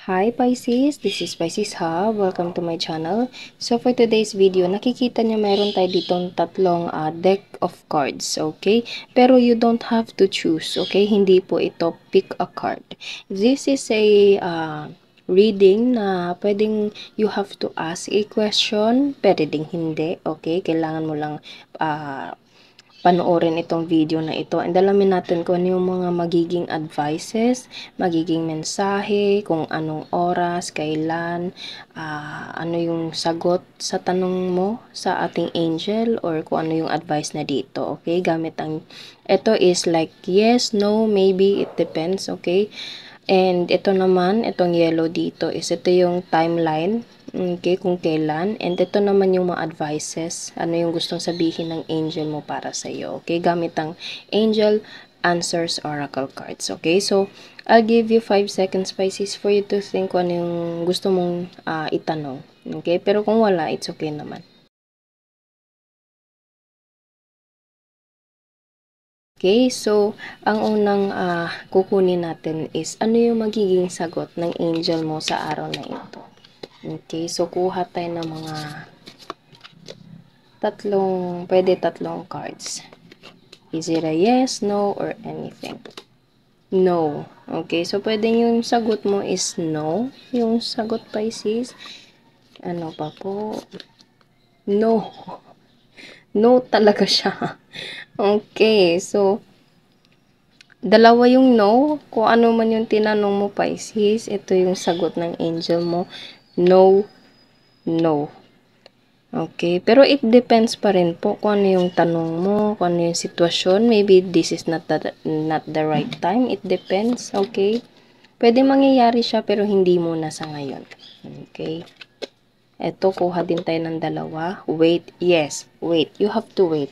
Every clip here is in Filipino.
Hi Pisces, this is Pisces Ha. Welcome to my channel. So for today's video, nakikita niyo meron tayo ditong tatlong deck of cards, okay? Pero you don't have to choose, okay? Hindi po ito pick a card. This is a reading na pwedeng you have to ask a question, pwede ding hindi, okay? Kailangan mo lang panoorin itong video na ito and alamin natin kung ano yung mga magiging advices, magiging mensahe, kung anong oras, kailan, ano yung sagot sa tanong mo sa ating angel or kung ano yung advice na dito, okay? Gamit ang, ito is like yes, no, maybe, it depends, okay? And ito naman, itong yellow dito is ito yung timeline, okay, kung kailan. And ito naman yung mga advices, ano yung gustong sabihin ng angel mo para sa iyo. Okay, gamit ang Angel Answers Oracle cards. Okay, so I'll give you 5 seconds, Pisces, for you to think kung ano yung gusto mong itanong. Okay, pero kung wala, it's okay naman. Okay, so ang unang kukunin natin is ano yung magiging sagot ng angel mo sa araw na ito. Okay, so kuha tayo ng mga tatlong cards. Is it a yes, no, or anything? No. Okay, so pwede yung sagot mo is no. Yung sagot, Pisces. Ano pa po? No. No talaga siya. Okay, so dalawa yung no. Kung ano man yung tinanong mo, Pisces, ito yung sagot ng angel mo. No, no. Okay, pero it depends pa rin po kung ano yung tanong mo, kung ano yung sitwasyon. Maybe this is not the right time. It depends, okay? Pwede mangyayari siya pero hindi muna sa ngayon. Okay? Eto, kuha din tayo ng dalawa. Wait, yes, wait. You have to wait.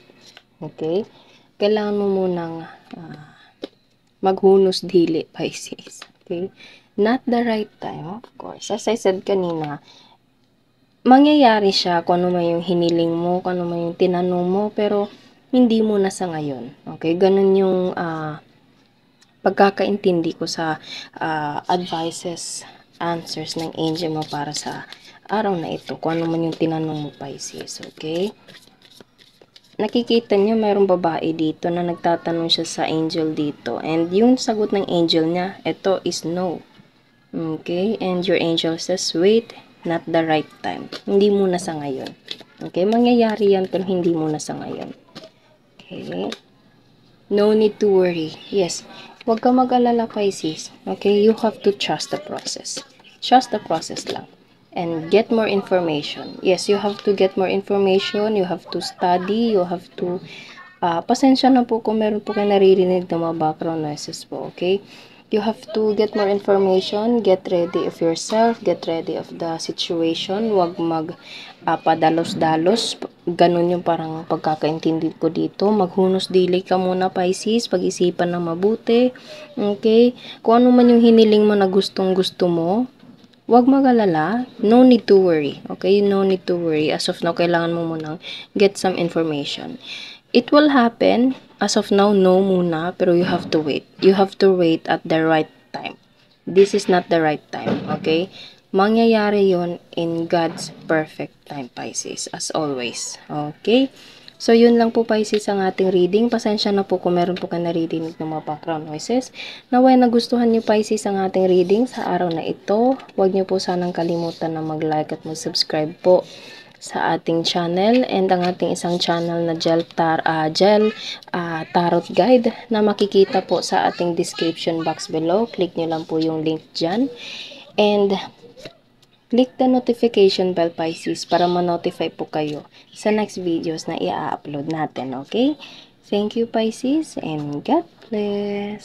Okay? Kailangan mo munang maghunos dili, Pisces. Okay? Not the right time, of course. As I said kanina, mangyayari siya kung ano man yung hiniling mo, kung ano man yung tinanong mo, pero hindi mo na sa ngayon. Okay? Ganun yung pagkakaintindi ko sa advices, answers ng angel mo para sa araw na ito. Kung ano man yung tinanong mo, Pisces. Okay? Nakikita niyo mayroong babae dito na nagtatanong siya sa angel dito. And yung sagot ng angel niya, ito is no. Okay? And your angel says, wait, not the right time. Hindi muna sa ngayon. Okay? Mangyayari yan pero hindi muna sa ngayon. Okay? No need to worry. Yes. Huwag ka mag-alala, Pisces. Okay? You have to trust the process. Trust the process lang. And get more information. Yes, you have to get more information. You have to study. You have to pasensya na po kung meron po kayo naririnig na mga background noises po, okay? You have to get more information, get ready of yourself, get ready of the situation, huwag padalos-dalos, ganun yung parang pagkakaintindi ko dito, maghunos dili ka muna, Pisces, pag-isipan na mabuti, okay? Kung ano man yung hiniling mo na gustong-gusto mo, huwag mag-alala, no need to worry, okay? No need to worry, as of now, kailangan mo munang get some information. It will happen. As of now, no muna. Pero you have to wait. You have to wait at the right time. This is not the right time. Okay? Mangyayari yon in God's perfect time, Pisces. As always. Okay? So, yun lang po, Pisces, ang ating reading. Pasensya na po kung meron po kayo naririnig ng mga background noises. Naway nagustuhan niyo, Pisces, ang ating reading sa araw na ito. Huwag niyo po sanang kalimutan na mag-like at mag-subscribe po sa ating channel and ang ating isang channel na tarot guide na makikita po sa ating description box below. Click nyo lang po yung link dyan and click the notification bell, Pisces, para ma-notify po kayo sa next videos na i-upload natin, okay? Thank you, Pisces, and God bless!